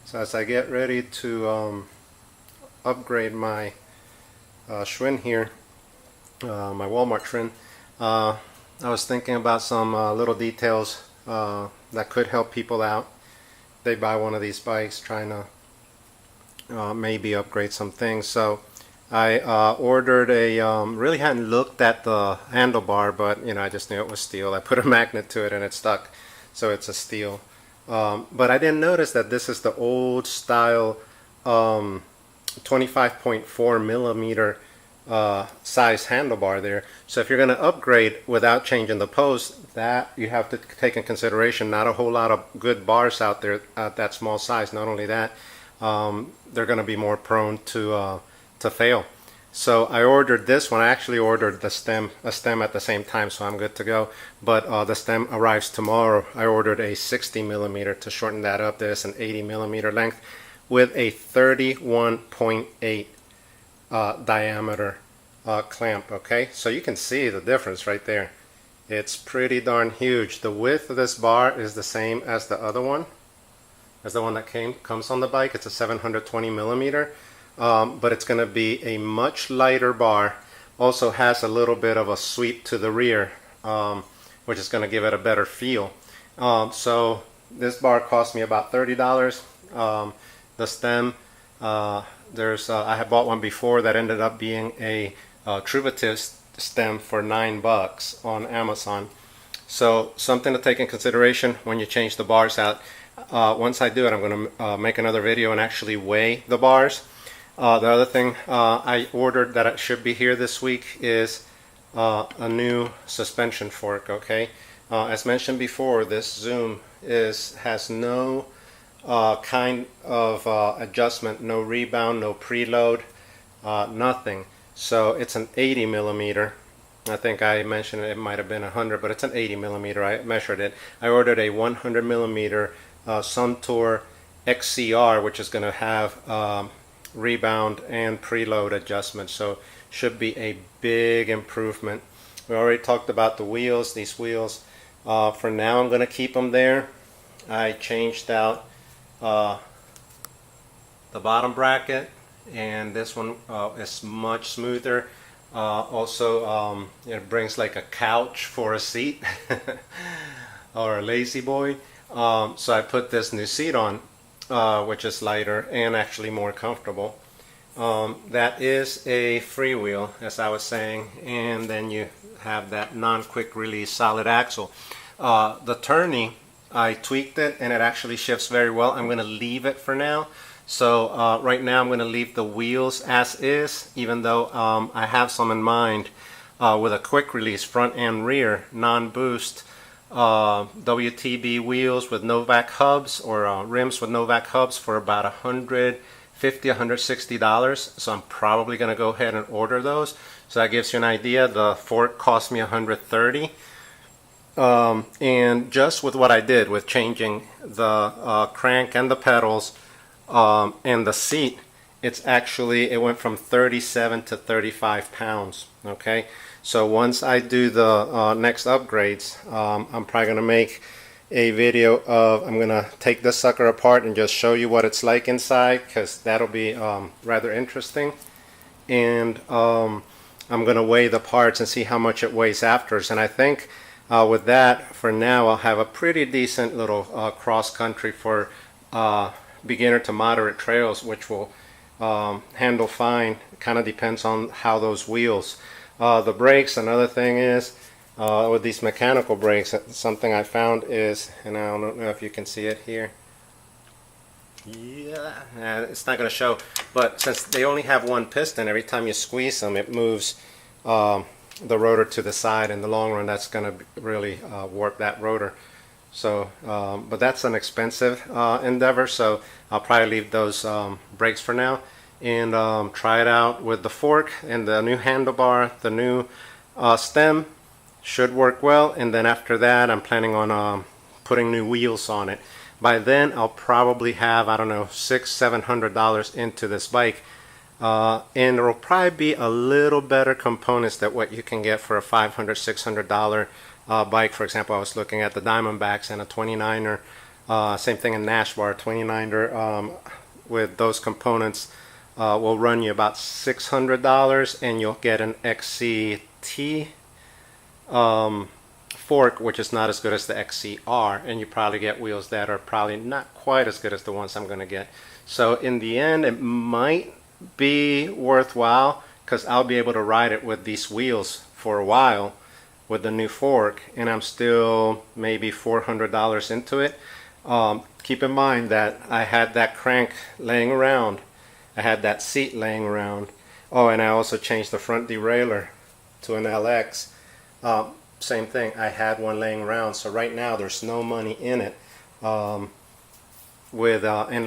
So as I get ready to upgrade my Schwinn here, my Walmart Schwinn, I was thinking about some little details that could help people out. They buy one of these bikes trying to maybe upgrade some things. So I ordered a, really hadn't looked at the handlebar, but I just knew it was steel. I put a magnet to it and it stuck, so it's a steel. But I didn't notice that this is the old style 25.4 millimeter size handlebar there. So if you're going to upgrade without changing the post, that you have to take in consideration. Not a whole lot of good bars out there at that small size. Not only that, they're going to be more prone to fail. So I ordered this one. I actually ordered a stem at the same time, so I'm good to go. But the stem arrives tomorrow. I ordered a 60 millimeter to shorten that up. There's an 80 millimeter length with a 31.8 diameter clamp. Okay, so you can see the difference right there. It's pretty darn huge. The width of this bar is the same as the other one, as the one that comes on the bike. It's a 720 millimeter. But it's going to be a much lighter bar. Also has a little bit of a sweep to the rear, which is going to give it a better feel. So this bar cost me about $30. The stem, I had bought one before that ended up being a Truvative stem for $9 on Amazon. So something to take in consideration when you change the bars out. Once I do it, I'm going to make another video and actually weigh the bars. The other thing I ordered that it should be here this week is a new suspension fork. Okay, as mentioned before, this Zoom has no kind of adjustment, no rebound, no preload, nothing. So it's an 80 millimeter. I think I mentioned it might have been 100, but it's an 80 millimeter. I measured it. I ordered a 100 millimeter Suntour XCR, which is going to have rebound and preload adjustment, so should be a big improvement. We already talked about the wheels. These wheels, for now I'm going to keep them there. I changed out the bottom bracket, and this one is much smoother. Also, it brings like a couch for a seat or a lazy boy. So I put this new seat on, which is lighter and actually more comfortable. That is a freewheel, as I was saying, and then you have that non-quick release solid axle. The turning, I tweaked it and it actually shifts very well. I'm going to leave it for now. So right now I'm going to leave the wheels as is, even though I have some in mind with a quick release front and rear non-boost WTB wheels with Novak hubs, or rims with Novak hubs, for about $150, $160. So I'm probably going to go ahead and order those. So that gives you an idea. The fork cost me $130. And just with what I did with changing the crank and the pedals and the seat, it went from 37 to 35 pounds. Okay, so once I do the next upgrades, I'm probably going to make a video of, I'm going to take this sucker apart and just show you what it's like inside, because that'll be rather interesting. And I'm going to weigh the parts and see how much it weighs afterwards. And I think with that, for now, I'll have a pretty decent little cross country for beginner to moderate trails, which will handle fine. It kind of depends on how those wheels. The brakes, another thing is, with these mechanical brakes, something I found is, and I don't know if you can see it here. Yeah, it's not going to show, but since they only have one piston, every time you squeeze them, it moves the rotor to the side. In the long run, that's going to really warp that rotor. So, but that's an expensive endeavor, so I'll probably leave those brakes for now and try it out with the fork and the new handlebar. The new stem should work well, and then after that I'm planning on putting new wheels on it. By then I'll probably have, I don't know, $600–700 into this bike, and there will probably be a little better components than what you can get for a $500–600 bike. For example, I was looking at the Diamondbacks and a 29er Same thing in Nash bar, 29er with those components will run you about $600, and you'll get an XCT fork, which is not as good as the XCR, and you probably get wheels that are probably not quite as good as the ones I'm going to get. So in the end, it might be worthwhile because I'll be able to ride it with these wheels for a while with the new fork, and I'm still maybe $400 into it. Keep in mind that I had that crank laying around, I had that seat laying around. Oh, and I also changed the front derailleur to an LX. Same thing, I had one laying around, so right now there's no money in it and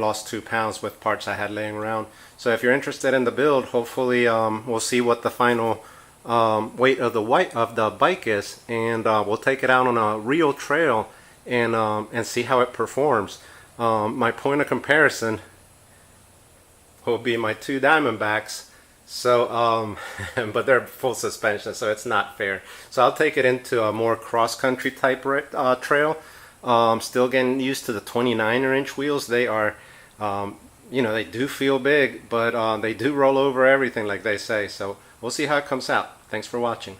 lost 2 pounds with parts I had laying around. So if you're interested in the build, hopefully we'll see what the final weight of the bike is, and we'll take it out on a real trail and see how it performs. My point of comparison will be my 2 Diamondbacks. So, but they're full suspension, so it's not fair. So I'll take it into a more cross-country type trail. Still getting used to the 29er inch wheels. They are, you know, they do feel big, but they do roll over everything like they say. So we'll see how it comes out. Thanks for watching.